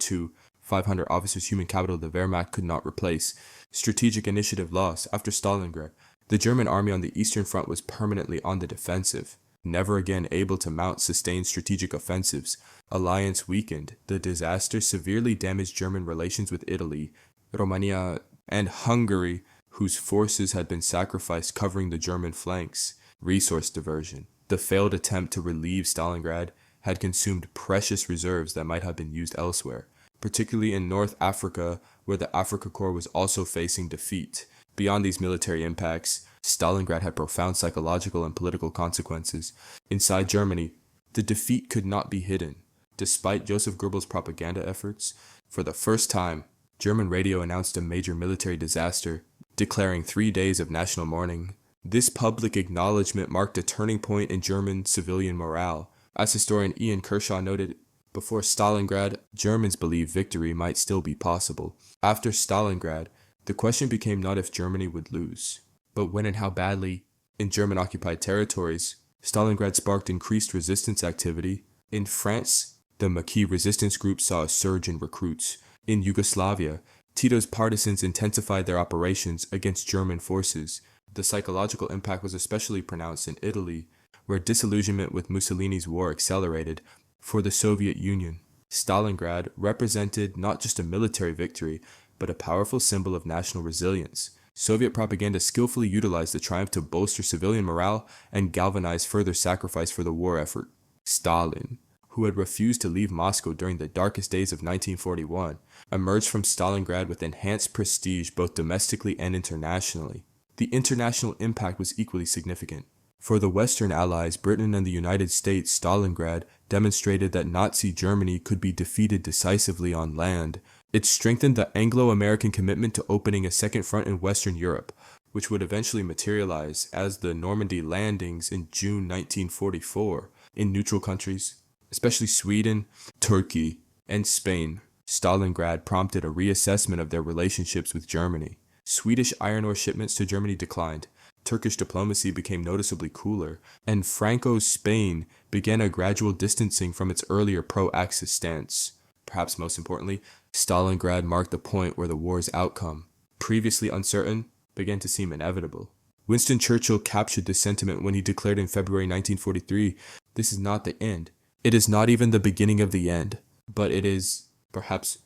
500 officers, human capital the Wehrmacht could not replace. Strategic initiative loss. After Stalingrad, the German army on the Eastern Front was permanently on the defensive, never again able to mount sustained strategic offensives. Alliance weakened. The disaster severely damaged German relations with Italy, Romania, and Hungary, whose forces had been sacrificed covering the German flanks. Resource diversion. The failed attempt to relieve Stalingrad had consumed precious reserves that might have been used elsewhere, particularly in North Africa, where the Afrika Korps was also facing defeat. Beyond these military impacts, Stalingrad had profound psychological and political consequences. Inside Germany, the defeat could not be hidden. Despite Joseph Goebbels' propaganda efforts, for the first time, German radio announced a major military disaster, declaring 3 days of national mourning. This public acknowledgement marked a turning point in German civilian morale. As historian Ian Kershaw noted, before Stalingrad, Germans believed victory might still be possible. After Stalingrad, the question became not if Germany would lose, but when and how badly. In German-occupied territories, Stalingrad sparked increased resistance activity. In France, the Maquis resistance group saw a surge in recruits. In Yugoslavia, Tito's partisans intensified their operations against German forces. The psychological impact was especially pronounced in Italy, where disillusionment with Mussolini's war accelerated. For the Soviet Union, Stalingrad represented not just a military victory, but a powerful symbol of national resilience. Soviet propaganda skillfully utilized the triumph to bolster civilian morale and galvanize further sacrifice for the war effort. Stalin, who had refused to leave Moscow during the darkest days of 1941, emerged from Stalingrad with enhanced prestige both domestically and internationally. The international impact was equally significant. For the Western Allies, Britain and the United States, Stalingrad demonstrated that Nazi Germany could be defeated decisively on land. It strengthened the Anglo-American commitment to opening a second front in Western Europe, which would eventually materialize as the Normandy landings in June 1944 in neutral countries, especially Sweden, Turkey, and Spain. Stalingrad prompted a reassessment of their relationships with Germany. Swedish iron ore shipments to Germany declined. Turkish diplomacy became noticeably cooler, and Franco's Spain began a gradual distancing from its earlier pro-Axis stance. Perhaps most importantly, Stalingrad marked the point where the war's outcome, previously uncertain, began to seem inevitable. Winston Churchill captured this sentiment when he declared in February 1943, "This is not the end. It is not even the beginning of the end, but it is, perhaps,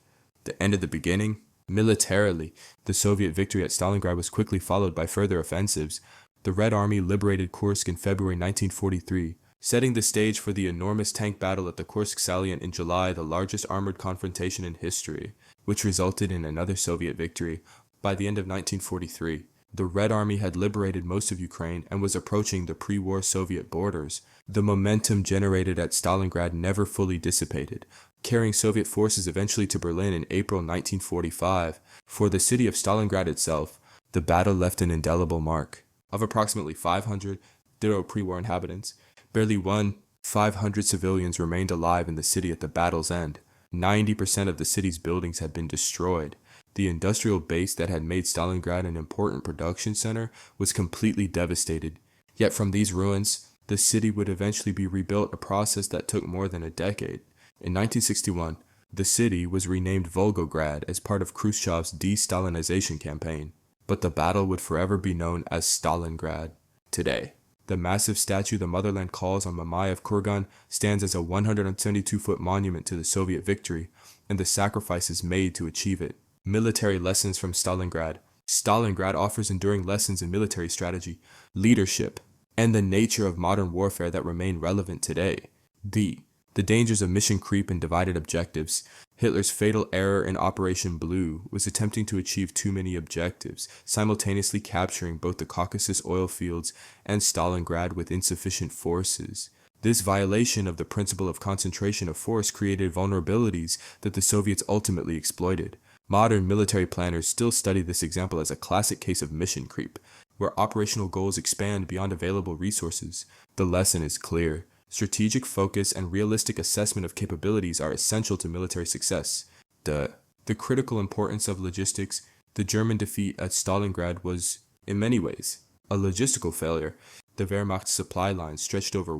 the end of the beginning." Militarily, the Soviet victory at Stalingrad was quickly followed by further offensives. The Red Army liberated Kursk in February 1943, setting the stage for the enormous tank battle at the Kursk salient in July, the largest armored confrontation in history, which resulted in another Soviet victory. By the end of 1943, the Red Army had liberated most of Ukraine and was approaching the pre-war Soviet borders. The momentum generated at Stalingrad never fully dissipated, carrying Soviet forces eventually to Berlin in April 1945. For the city of Stalingrad itself, the battle left an indelible mark. Of approximately 500 pre-war inhabitants, barely 500 civilians remained alive in the city at the battle's end. 90% of the city's buildings had been destroyed. The industrial base that had made Stalingrad an important production center was completely devastated. Yet from these ruins, the city would eventually be rebuilt, a process that took more than a decade. In 1961, the city was renamed Volgograd as part of Khrushchev's de-Stalinization campaign, but the battle would forever be known as Stalingrad. Today, the massive statue the motherland calls on Mamayev Kurgan stands as a 172-foot monument to the Soviet victory and the sacrifices made to achieve it. Military lessons from Stalingrad. Stalingrad offers enduring lessons in military strategy, leadership, and the nature of modern warfare that remain relevant today. The dangers of mission creep and divided objectives. Hitler's fatal error in Operation Blue was attempting to achieve too many objectives, simultaneously capturing both the Caucasus oil fields and Stalingrad with insufficient forces. This violation of the principle of concentration of force created vulnerabilities that the Soviets ultimately exploited. Modern military planners still study this example as a classic case of mission creep. where operational goals expand beyond available resources. The lesson is clear. Strategic focus and realistic assessment of capabilities are essential to military success. The critical importance of logistics. The German defeat at Stalingrad was, in many ways, a logistical failure. The Wehrmacht's supply lines stretched over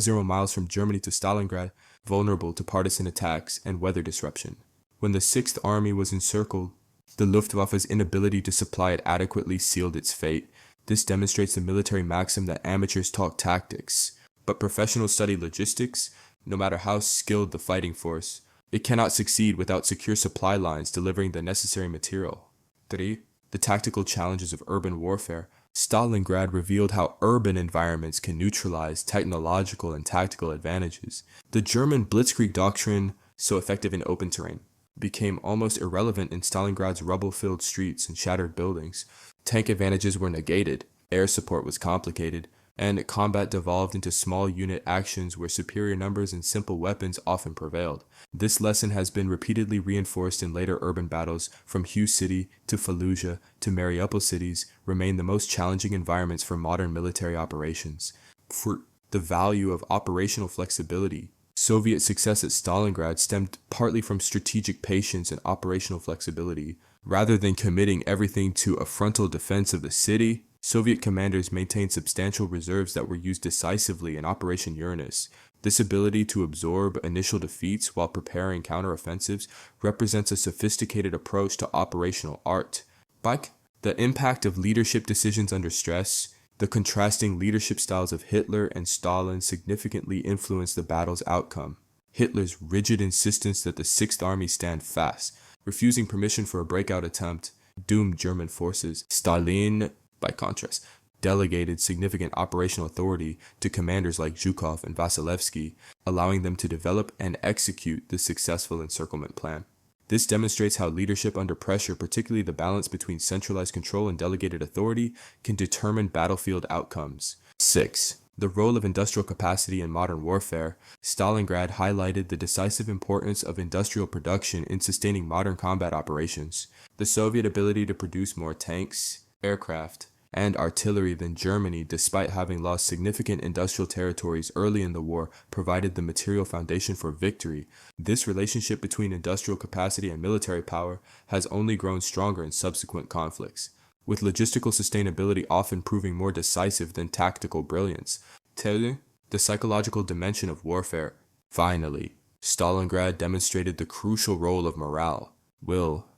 0 miles from Germany to Stalingrad, vulnerable to partisan attacks and weather disruption. When the Sixth Army was encircled, the Luftwaffe's inability to supply it adequately sealed its fate. This demonstrates the military maxim that amateurs talk tactics, but professionals study logistics. No matter how skilled the fighting force, it cannot succeed without secure supply lines delivering the necessary material. 3. The tactical challenges of urban warfare. Stalingrad revealed how urban environments can neutralize technological and tactical advantages. The German Blitzkrieg doctrine, so effective in open terrain, became almost irrelevant in Stalingrad's rubble-filled streets and shattered buildings. Tank advantages were negated, air support was complicated, and combat devolved into small unit actions where superior numbers and simple weapons often prevailed. This lesson has been repeatedly reinforced in later urban battles. From Hugh City to Fallujah to Mariupol cities remain the most challenging environments for modern military operations. For the value of operational flexibility, Soviet success at Stalingrad stemmed partly from strategic patience and operational flexibility. Rather than committing everything to a frontal defense of the city, Soviet commanders maintained substantial reserves that were used decisively in Operation Uranus. This ability to absorb initial defeats while preparing counteroffensives represents a sophisticated approach to operational art. The impact of leadership decisions under stress. The contrasting leadership styles of Hitler and Stalin significantly influenced the battle's outcome. Hitler's rigid insistence that the Sixth Army stand fast, refusing permission for a breakout attempt, doomed German forces. Stalin, by contrast, delegated significant operational authority to commanders like Zhukov and Vasilevsky, allowing them to develop and execute the successful encirclement plan. This demonstrates how leadership under pressure, particularly the balance between centralized control and delegated authority, can determine battlefield outcomes. 6. The role of industrial capacity in modern warfare. Stalingrad highlighted the decisive importance of industrial production in sustaining modern combat operations. The Soviet ability to produce more tanks, aircraft, and artillery than Germany, despite having lost significant industrial territories early in the war, provided the material foundation for victory. This relationship between industrial capacity and military power has only grown stronger in subsequent conflicts, with logistical sustainability often proving more decisive than tactical brilliance. 2. The psychological dimension of warfare. Finally, Stalingrad demonstrated the crucial role of morale, will,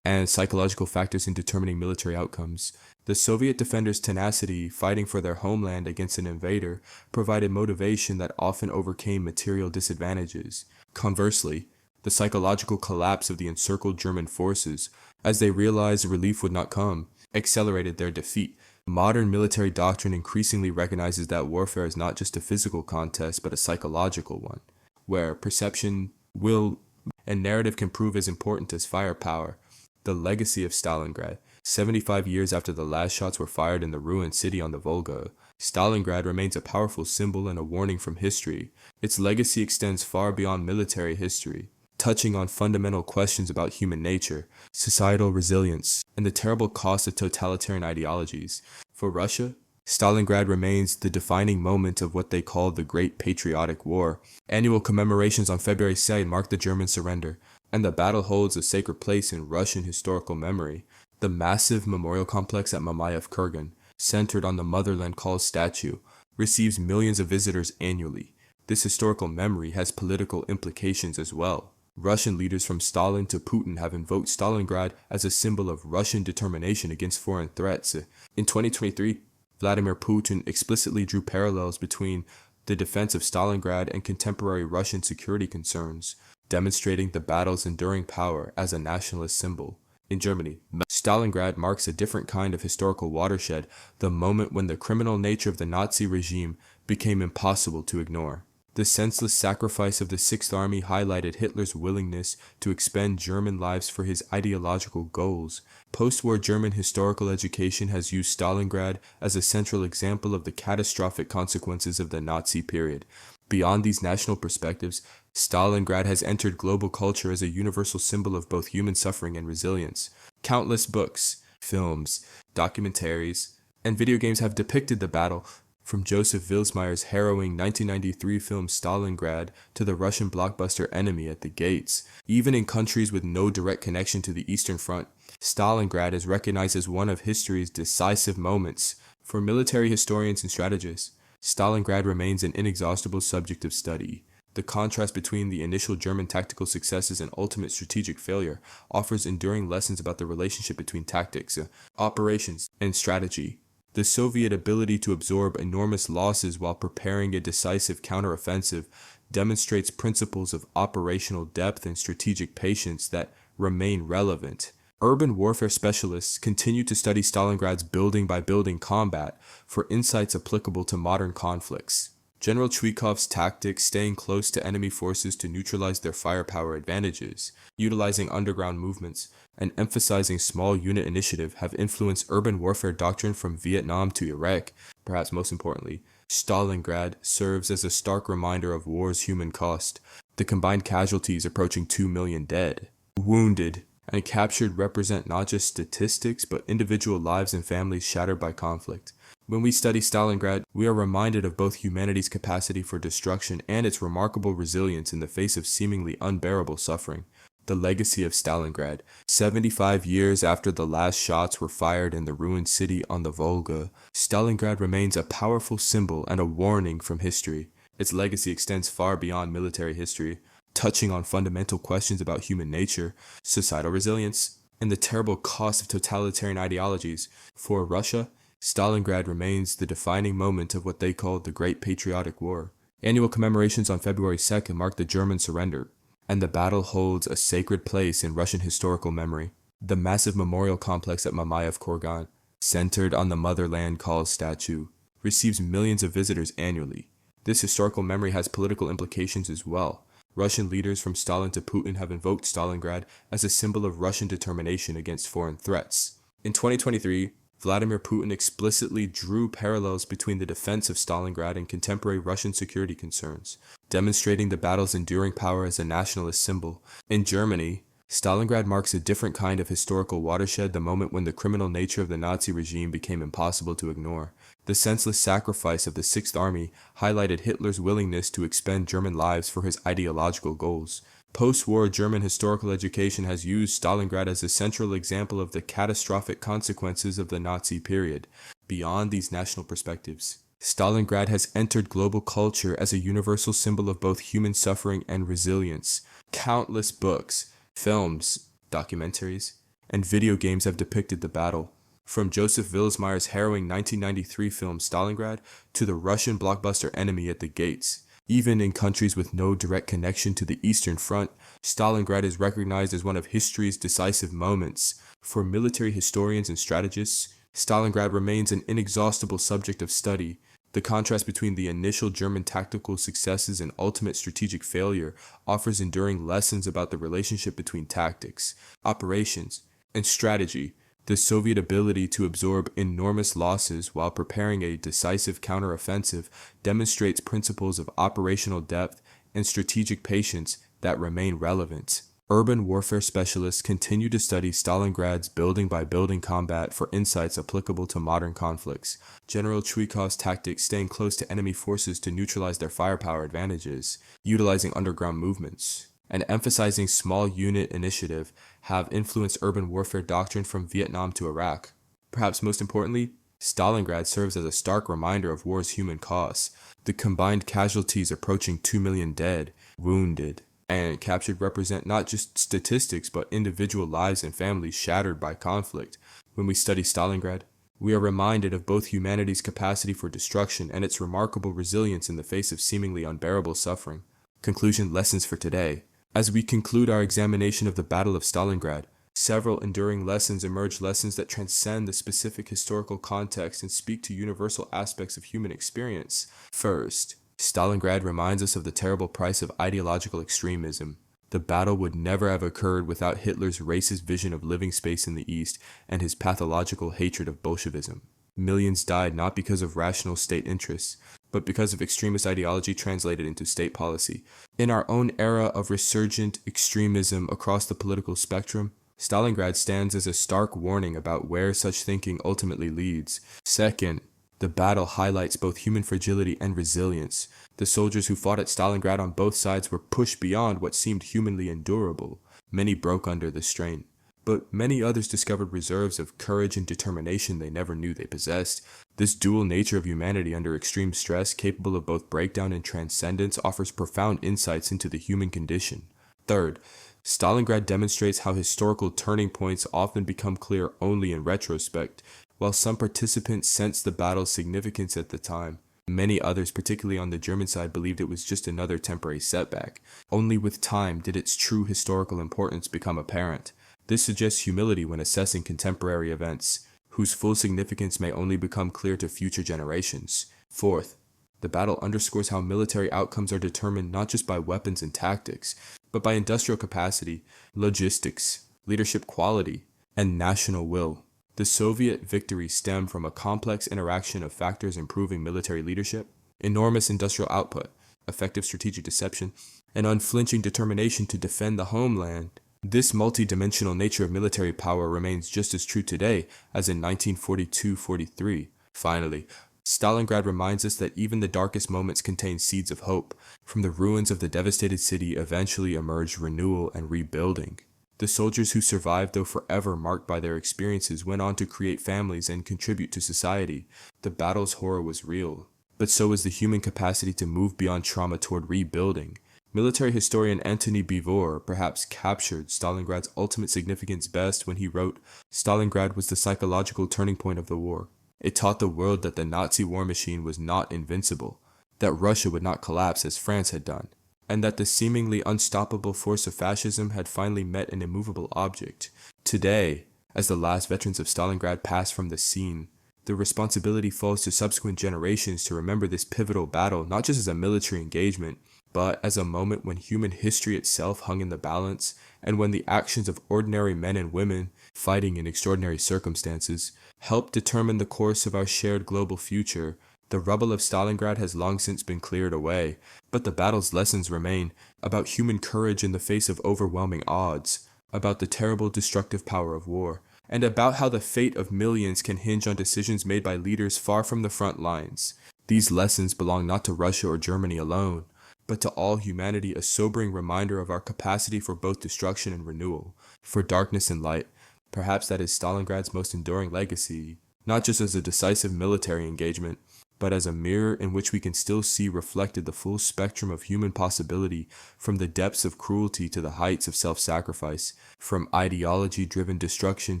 and psychological factors in determining military outcomes. The Soviet defenders' tenacity, fighting for their homeland against an invader, provided motivation that often overcame material disadvantages. Conversely, the psychological collapse of the encircled German forces, as they realized relief would not come, accelerated their defeat. Modern military doctrine increasingly recognizes that warfare is not just a physical contest, but a psychological one, where perception, will, and narrative can prove as important as firepower. The legacy of Stalingrad. 75 years after the last shots were fired in the ruined city on the Volga, Stalingrad remains a powerful symbol and a warning from history. Its legacy extends far beyond military history, touching on fundamental questions about human nature, societal resilience, and the terrible cost of totalitarian ideologies. For Russia, Stalingrad remains the defining moment of what they call the Great Patriotic War. Annual commemorations on February 2nd mark the German surrender, and the battle holds a sacred place in Russian historical memory. The massive memorial complex at Mamayev Kurgan, centered on the Motherland Calls statue, receives millions of visitors annually. This historical memory has political implications as well. Russian leaders from Stalin to Putin have invoked Stalingrad as a symbol of Russian determination against foreign threats. In 2023, Vladimir Putin explicitly drew parallels between the defense of Stalingrad and contemporary Russian security concerns, demonstrating the battle's enduring power as a nationalist symbol. In Germany, Stalingrad marks a different kind of historical watershed, the moment when the criminal nature of the Nazi regime became impossible to ignore. The senseless sacrifice of the Sixth Army highlighted Hitler's willingness to expend German lives for his ideological goals. Post-war German historical education has used Stalingrad as a central example of the catastrophic consequences of the Nazi period. Beyond these national perspectives, Stalingrad has entered global culture as a universal symbol of both human suffering and resilience. Countless books, films, documentaries, and video games have depicted the battle, from Joseph Vilsmeyer's harrowing 1993 film Stalingrad to the Russian blockbuster Enemy at the Gates. Even in countries with no direct connection to the Eastern Front, Stalingrad is recognized as one of history's decisive moments. For military historians and strategists, Stalingrad remains an inexhaustible subject of study. The contrast between the initial German tactical successes and ultimate strategic failure offers enduring lessons about the relationship between tactics, operations, and strategy. The Soviet ability to absorb enormous losses while preparing a decisive counteroffensive demonstrates principles of operational depth and strategic patience that remain relevant. Urban warfare specialists continue to study Stalingrad's building-by-building combat for insights applicable to modern conflicts. General Chuikov's tactics, staying close to enemy forces to neutralize their firepower advantages, utilizing underground movements, and emphasizing small unit initiative have influenced urban warfare doctrine from Vietnam to Iraq. Perhaps most importantly, Stalingrad serves as a stark reminder of war's human cost. The combined casualties approaching 2 million dead, wounded, and captured represent not just statistics but individual lives and families shattered by conflict. When we study Stalingrad, we are reminded of both humanity's capacity for destruction and its remarkable resilience in the face of seemingly unbearable suffering. The legacy of Stalingrad. 75 years after the last shots were fired in the ruined city on the Volga, Stalingrad remains a powerful symbol and a warning from history. Its legacy extends far beyond military history, touching on fundamental questions about human nature, societal resilience, and the terrible cost of totalitarian ideologies. For Russia, Stalingrad remains the defining moment of what they called the Great Patriotic War. Annual commemorations on February 2nd mark the German surrender, and the battle holds a sacred place in Russian historical memory. The massive memorial complex at Mamayev Kurgan, centered on the Motherland Calls statue, receives millions of visitors annually. This historical memory has political implications as well. Russian leaders from Stalin to Putin have invoked Stalingrad as a symbol of Russian determination against foreign threats. In 2023, Vladimir Putin explicitly drew parallels between the defense of Stalingrad and contemporary Russian security concerns, demonstrating the battle's enduring power as a nationalist symbol. In Germany, Stalingrad marks a different kind of historical watershed, the moment when the criminal nature of the Nazi regime became impossible to ignore. The senseless sacrifice of the Sixth Army highlighted Hitler's willingness to expend German lives for his ideological goals. Post-war German historical education has used Stalingrad as a central example of the catastrophic consequences of the Nazi period. Beyond these national perspectives, Stalingrad has entered global culture as a universal symbol of both human suffering and resilience. Countless books, films, documentaries, and video games have depicted the battle. From Joseph Vilsmeyer's harrowing 1993 film Stalingrad to the Russian blockbuster Enemy at the Gates. Even in countries with no direct connection to the Eastern Front, Stalingrad is recognized as one of history's decisive moments. For military historians and strategists, Stalingrad remains an inexhaustible subject of study. The contrast between the initial German tactical successes and ultimate strategic failure offers enduring lessons about the relationship between tactics, operations, and strategy. The Soviet ability to absorb enormous losses while preparing a decisive counteroffensive demonstrates principles of operational depth and strategic patience that remain relevant. Urban warfare specialists continue to study Stalingrad's building-by-building combat for insights applicable to modern conflicts. General Chuikov's tactics, staying close to enemy forces to neutralize their firepower advantages, utilizing underground movements, and emphasizing small unit initiative have influenced urban warfare doctrine from Vietnam to Iraq. Perhaps most importantly, Stalingrad serves as a stark reminder of war's human costs. The combined casualties approaching 2 million dead, wounded, and captured represent not just statistics but individual lives and families shattered by conflict. When we study Stalingrad, we are reminded of both humanity's capacity for destruction and its remarkable resilience in the face of seemingly unbearable suffering. Conclusion: lessons for today. As we conclude our examination of the Battle of Stalingrad, several enduring lessons emerge, lessons that transcend the specific historical context and speak to universal aspects of human experience. First, Stalingrad reminds us of the terrible price of ideological extremism. The battle would never have occurred without Hitler's racist vision of living space in the East and his pathological hatred of Bolshevism. Millions died not because of rational state interests, but because of extremist ideology translated into state policy. In our own era of resurgent extremism across the political spectrum, Stalingrad stands as a stark warning about where such thinking ultimately leads. Second, the battle highlights both human fragility and resilience. The soldiers who fought at Stalingrad on both sides were pushed beyond what seemed humanly endurable. Many broke under the strain, but many others discovered reserves of courage and determination they never knew they possessed. This dual nature of humanity under extreme stress, capable of both breakdown and transcendence, offers profound insights into the human condition. Third, Stalingrad demonstrates how historical turning points often become clear only in retrospect. While some participants sensed the battle's significance at the time, many others, particularly on the German side, believed it was just another temporary setback. Only with time did its true historical importance become apparent. This suggests humility when assessing contemporary events, whose full significance may only become clear to future generations. Fourth, the battle underscores how military outcomes are determined not just by weapons and tactics, but by industrial capacity, logistics, leadership quality, and national will. The Soviet victory stemmed from a complex interaction of factors improving military leadership, enormous industrial output, effective strategic deception, and unflinching determination to defend the homeland. This multi-dimensional nature of military power remains just as true today as in 1942-43. Finally, Stalingrad reminds us that even the darkest moments contain seeds of hope. From the ruins of the devastated city eventually emerged renewal and rebuilding. The soldiers who survived, though forever marked by their experiences, went on to create families and contribute to society. The battle's horror was real, but so was the human capacity to move beyond trauma toward rebuilding. Military historian Antony Beevor perhaps captured Stalingrad's ultimate significance best when he wrote, "Stalingrad was the psychological turning point of the war. It taught the world that the Nazi war machine was not invincible, that Russia would not collapse as France had done, and that the seemingly unstoppable force of fascism had finally met an immovable object." Today, as the last veterans of Stalingrad pass from the scene, the responsibility falls to subsequent generations to remember this pivotal battle not just as a military engagement, but as a moment when human history itself hung in the balance, and when the actions of ordinary men and women, fighting in extraordinary circumstances, helped determine the course of our shared global future. The rubble of Stalingrad has long since been cleared away, but the battle's lessons remain about human courage in the face of overwhelming odds, about the terrible destructive power of war, and about how the fate of millions can hinge on decisions made by leaders far from the front lines. These lessons belong not to Russia or Germany alone, but to all humanity, a sobering reminder of our capacity for both destruction and renewal, for darkness and light. Perhaps that is Stalingrad's most enduring legacy, not just as a decisive military engagement, but as a mirror in which we can still see reflected the full spectrum of human possibility, from the depths of cruelty to the heights of self-sacrifice, from ideology-driven destruction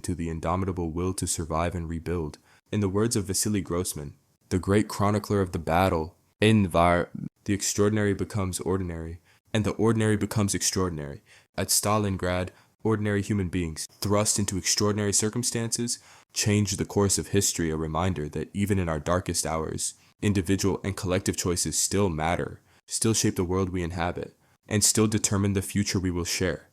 to the indomitable will to survive and rebuild. In the words of Vasily Grossman, the great chronicler of the battle, the extraordinary becomes ordinary, and the ordinary becomes extraordinary. At Stalingrad, ordinary human beings, thrust into extraordinary circumstances, changed the course of history, a reminder that even in our darkest hours, individual and collective choices still matter, still shape the world we inhabit, and still determine the future we will share.